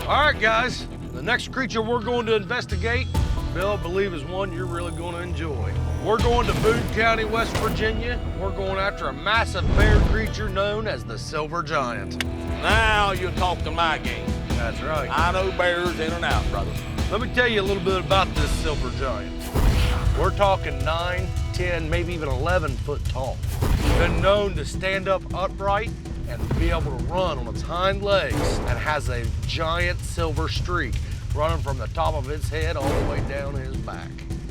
All right, guys. The next creature we're going to investigate, Bill, I believe is one you're really going to enjoy. We're going to Boone County, West Virginia. We're going after a massive bear creature known as the Silver Giant. Now you're talking my game. That's right. I know bears in and out, brother. Let me tell you a little bit about this Silver Giant. We're talking 9, 10, maybe even 11 foot tall. Been known to stand up upright and be able to run on its hind legs, and has a giant silver streak running from the top of its head all the way down his back.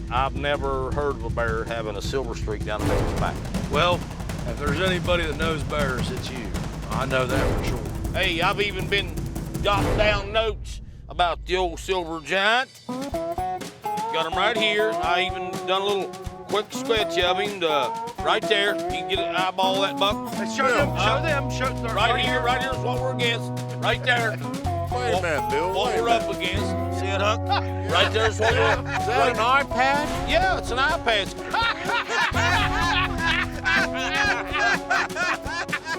I've never heard of a bear having a silver streak down the middle of its back. Well, if there's anybody that knows bears, it's you. I know that for sure. Hey, I've even been jotting down notes about the old Silver Giant. Got him right here. I even done a little quick sketch of him right there. You can get an eyeball that buck. Let's show them. Right here's what we're against. Right there. Wait a minute, Bill. What we're up against. See it, Huck? Right there's what we're... Is that an iPad? Yeah, it's an iPad.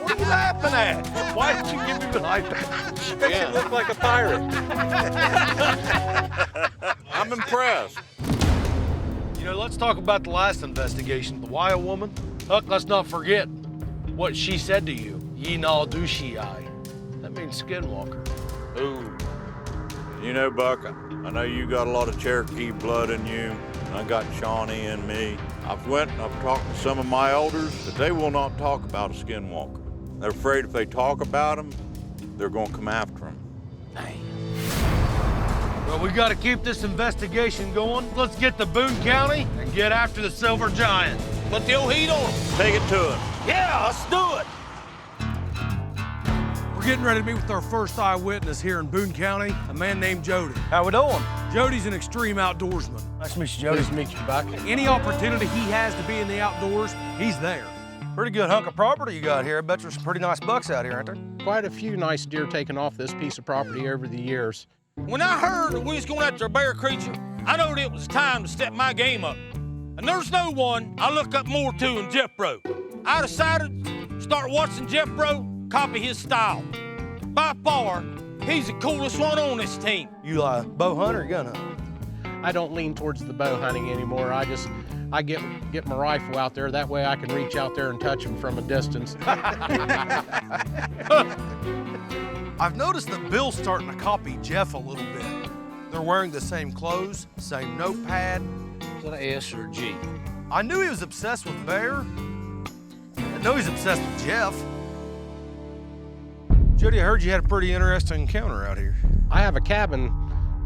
What are you laughing at? Why did you give him an iPad? Yeah. You look like a pirate. I'm impressed. You know, let's talk about the last investigation, the Wyo woman. Huck, let's not forget what she said to you. Ye na do she I. That means skinwalker. Ooh. You know, Buck, I know you got a lot of Cherokee blood in you. I got Shawnee in me. I've went and I've talked to some of my elders, but they will not talk about a skinwalker. They're afraid if they talk about them, they're going to come after them. Dang. Well, we got to keep this investigation going. Let's get to Boone County and get after the Silver Giant. Put the old heat on him. Take it to them. Yeah, let's do it. We're getting ready to meet with our first eyewitness here in Boone County, a man named Jody. How we doing? Jody's an extreme outdoorsman. Nice to meet you, Jody. Nice to meet you, Buck. Any opportunity he has to be in the outdoors, he's there. Pretty good hunk of property you got here. I bet there's some pretty nice bucks out here, aren't there? Quite a few nice deer taken off this piece of property over the years. When I heard that we was going after a bear creature, I knowed it was time to step my game up. And there's no one I look up more to than Jeff Bro. I decided to start watching Jeff Bro copy his style. By far, he's the coolest one on this team. You bow hunter or gun hunter? I don't lean towards the bow hunting anymore. I get my rifle out there. That way I can reach out there and touch him from a distance. I've noticed that Bill's starting to copy Jeff a little bit. They're wearing the same clothes, same notepad. Is that an S or a G? I knew he was obsessed with Bear. I know he's obsessed with Jeff. Jody, I heard you had a pretty interesting encounter out here. I have a cabin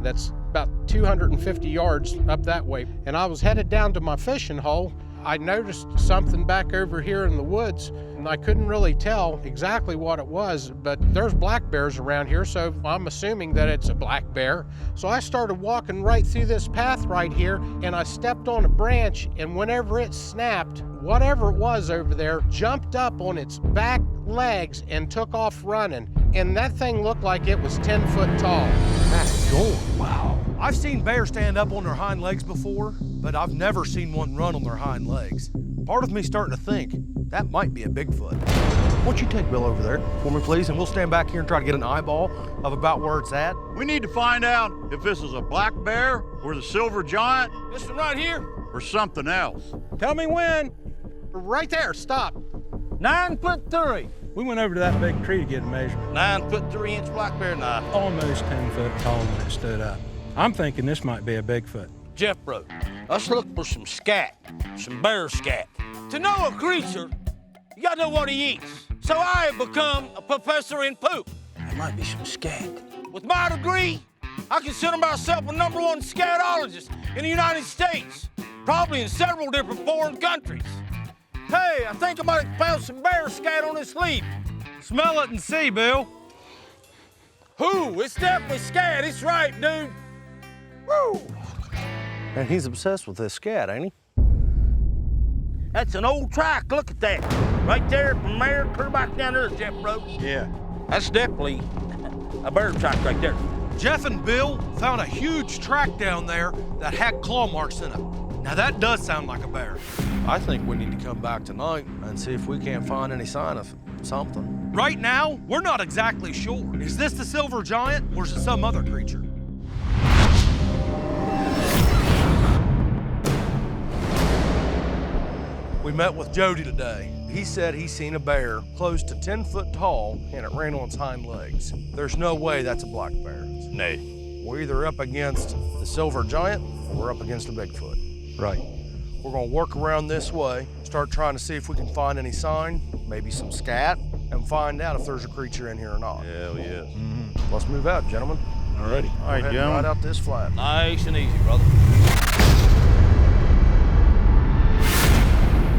that's about 250 yards up that way, and I was headed down to my fishing hole. I noticed something back over here in the woods, and I couldn't really tell exactly what it was, but there's black bears around here, so I'm assuming that it's a black bear. So I started walking right through this path right here, and I stepped on a branch, and whenever it snapped, whatever it was over there jumped up on its back legs and took off running. And that thing looked like it was 10 foot tall. That's gold. Wow. I've seen bears stand up on their hind legs before, but I've never seen one run on their hind legs. Part of me starting to think that might be a Bigfoot. Why don't you take Bill over there for me, please, and we'll stand back here and try to get an eyeball of about where it's at. We need to find out if this is a black bear or the Silver Giant This one right here, or something else. Tell me when. Right there, stop. 9'3". We went over to that big tree to get a measurement. 9'3" black bear knife. Almost 10 foot tall when it stood up. I'm thinking this might be a Bigfoot. Jeff Bro, let's look for some scat, some bear scat. To know a creature, you gotta know what he eats. So I have become a professor in poop. There might be some scat. With my degree, I consider myself a #1 scatologist in the United States, probably in several different foreign countries. Hey, I think I might have found some bear scat on this leaf. Smell it and see, Bill. Who? It's definitely scat. It's right, dude. Woo! And he's obsessed with this scat, ain't he? That's an old track. Look at that. Right there from there, clear back down there, Jeff Bro. Yeah. That's definitely a bear track right there. Jeff and Bill found a huge track down there that had claw marks in it. Now that does sound like a bear. I think we need to come back tonight and see if we can't find any sign of something. Right now, we're not exactly sure. Is this the silver giant or is it some other creature? We met with Jody today. He said he's seen a bear close to 10 foot tall and it ran on its hind legs. There's no way that's a black bear. Nay. We're either up against the silver giant or we're up against a Bigfoot. Right. We're gonna work around this way, start trying to see if we can find any sign, maybe some scat, and find out if there's a creature in here or not. Hell yes. Let's move out, gentlemen. Alrighty. All right, Go ahead and gentlemen. ride out this flat. Nice and easy, brother.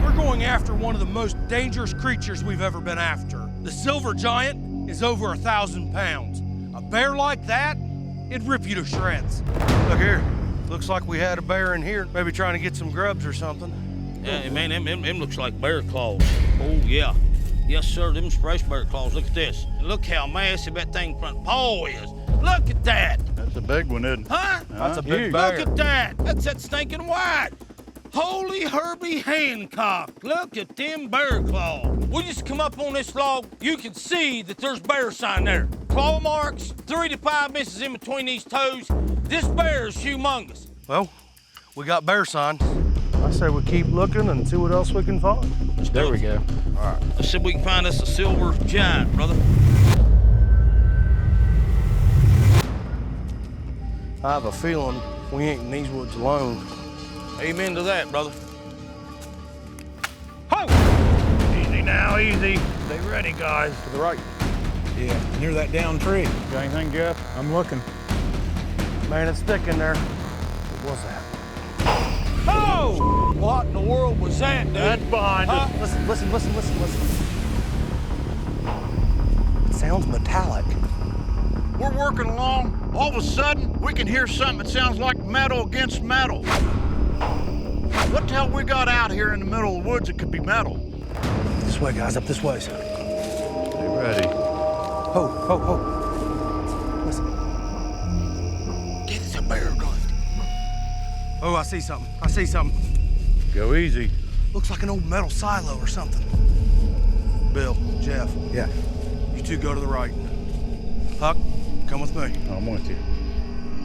We're going after one of the most dangerous creatures we've ever been after. The silver giant is over 1,000 pounds. A bear like that, it'd rip you to shreds. Look here, looks like we had a bear in here, maybe trying to get some grubs or something. Yeah, man, them looks like bear claws. Oh, yeah. Yes, sir, them fresh bear claws. Look at this. And look how massive that thing front paw is. Look at that. That's a big one, isn't it? Huh? That's a big Look bear. at that. That's that stinking white. Holy Herbie Hancock. Look at them bear claws. We just come up on this log, you can see that there's bear sign there. Claw marks, 3 to 5 inches in between these toes. This bear is humongous. Well, we got bear signs. I say we keep looking and see what else we can find. There we go. Let's see if we can find us a silver giant, brother. I have a feeling we ain't in these woods alone. Amen to that, brother. Easy now, easy. Stay ready, guys. To the right. Yeah, near that down tree. Got anything, Jeff? I'm looking. Man, it's thick in there. What was that? Oh! What in the world was that, dude? That's behind us. Listen. It sounds metallic. We're working along. All of a sudden, we can hear something that sounds like metal against metal. What the hell we got out here in the middle of the woods that could be metal? This way, guys, up this way. Stay ready. Ho. Listen. It's a bear gun. Oh, I see something. Go easy. Looks like an old metal silo or something. Bill, Jeff. Yeah. You two go to the right. Huck, come with me. I'm with you.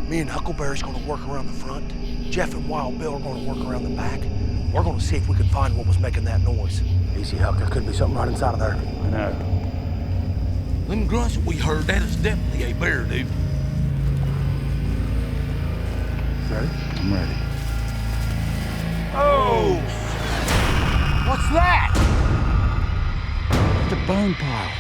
Me and Huckleberry's gonna work around the front. Jeff and Wild Bill are gonna work around the back. We're gonna see if we can find what was making that noise. Easy, Huck. There could be something right inside of there. I know. Them grunts that we heard, that is definitely a bear, dude. Ready? I'm ready. Oh! What's that? It's a bone pile.